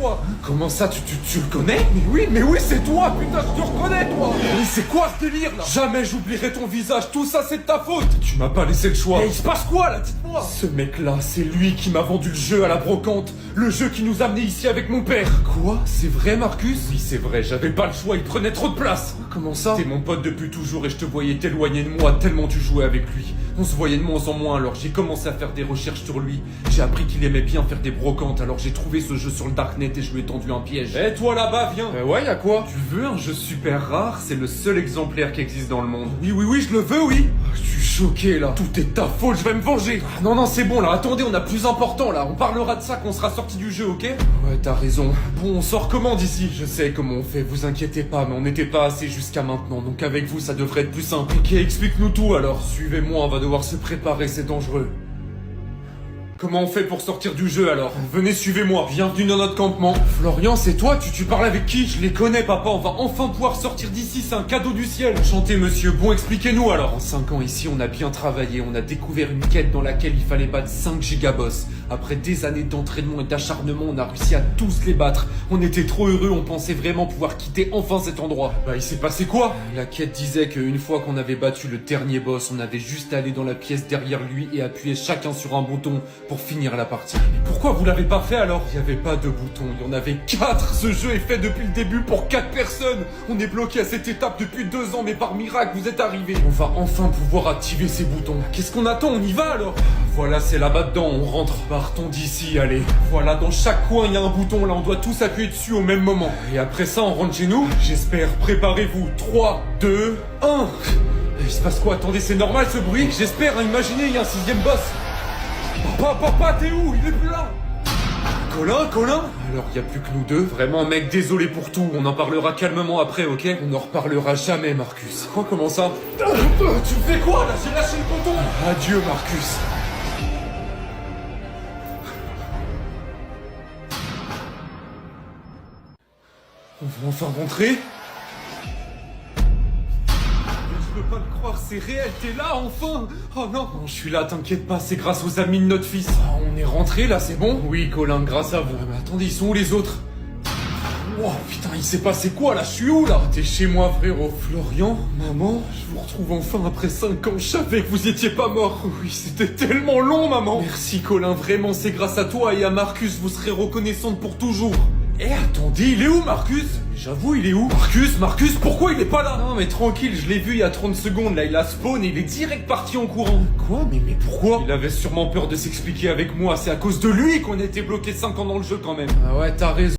toi. Comment ça, tu le connais? Mais oui, c'est toi, putain, je te reconnais, toi. Mais c'est quoi ce délire, là? Jamais j'oublierai ton visage, tout ça, c'est de ta faute. Tu m'as pas laissé le choix. Et il se passe quoi, là, dites-moi? Ce mec-là, c'est lui qui m'a vendu le jeu à la brocante. Le jeu qui nous a amenés ici avec mon père. Quoi? C'est vrai, Marcus? Oui, c'est vrai, j'avais pas le choix, il prenait trop de place. Comment ça? T'es mon pote depuis toujours et je te voyais t'éloigner de moi tellement tu jouais avec lui. On se voyait de moins en moins, alors j'ai commencé à faire des recherches sur lui. J'ai appris qu'il aimait bien faire des brocantes, alors j'ai trouvé ce jeu sur le Darknet et je lui ai tendu un piège. Eh toi là-bas, viens. Ouais, y'a quoi? Tu veux un jeu super rare? C'est le seul exemplaire qui existe dans le monde. Oui, je le veux, oui. Je suis choqué là. Tout est ta faute, je vais me venger. Non, c'est bon là, attendez, on a plus important là. On parlera de ça quand on sera sorti du jeu, ok? Ouais, t'as raison. Bon, on sort comment d'ici? Je sais comment on fait, vous inquiétez pas, mais on n'était pas assez jusqu'à maintenant, donc avec vous ça devrait être plus simple. Ok, explique-nous tout alors. Suivez-moi, on va devoir se préparer, c'est dangereux. Comment on fait pour sortir du jeu alors? Venez, suivez-moi, bienvenue dans notre campement. Florian, c'est toi? Tu parles avec qui? Je les connais, papa, on va enfin pouvoir sortir d'ici, c'est un cadeau du ciel. Enchanté, monsieur, bon, expliquez-nous alors. En 5 ans ici, on a bien travaillé, on a découvert une quête dans laquelle il fallait battre 5 gigaboss. Après des années d'entraînement et d'acharnement, on a réussi à tous les battre. On était trop heureux, on pensait vraiment pouvoir quitter enfin cet endroit. Bah, il s'est passé quoi? La quête disait qu'une fois qu'on avait battu le dernier boss, on avait juste à aller dans la pièce derrière lui et appuyer chacun sur un bouton pour finir la partie. Mais pourquoi vous l'avez pas fait alors? Il y avait pas de bouton, il y en avait 4. Ce jeu est fait depuis le début pour 4 personnes. On est bloqué à cette étape depuis 2 ans, mais par miracle vous êtes arrivés. On va enfin pouvoir activer ces boutons. Qu'est-ce qu'on attend? On y va alors? Voilà, c'est là-bas dedans, on rentre. Partons d'ici, allez. Voilà, dans chaque coin il y a un bouton, là on doit tous appuyer dessus au même moment. Et après ça on rentre chez nous? J'espère, préparez-vous. 3, 2, 1. Il se passe quoi? Attendez, c'est normal ce bruit? J'espère, hein, imaginez, il y a un 6ème boss. Papa, t'es où? Il est plus là. Colin? Alors, y a plus que nous deux. Vraiment, mec, désolé pour tout. On en parlera calmement après, ok? On n'en reparlera jamais, Marcus. Quoi, comment ça? Tu fais quoi, là? J'ai lâché le bouton. Adieu, Marcus. On va enfin rentrer? Je peux pas le croire, c'est réel, t'es là enfin! Oh non, je suis là, t'inquiète pas, c'est grâce aux amis de notre fils. Oh, on est rentré là, c'est bon? Oui, Colin, grâce à vous. Mais attendez, ils sont où les autres? Oh putain, il s'est passé quoi là? Je suis où là? T'es chez moi, frérot. Florian, maman, je vous retrouve enfin après 5 ans. Je savais que vous étiez pas mort. Oui, c'était tellement long, maman. Merci, Colin, vraiment, c'est grâce à toi et à Marcus, vous serez reconnaissante pour toujours. Eh, attendez, il est où, Marcus? J'avoue, il est où? Marcus, pourquoi il est pas là? Non, mais tranquille, je l'ai vu il y a 30 secondes, là, il a spawn et il est direct parti en courant. Quoi? Mais pourquoi? Il avait sûrement peur de s'expliquer avec moi, c'est à cause de lui qu'on était bloqué 5 ans dans le jeu quand même. Ah ouais, t'as raison.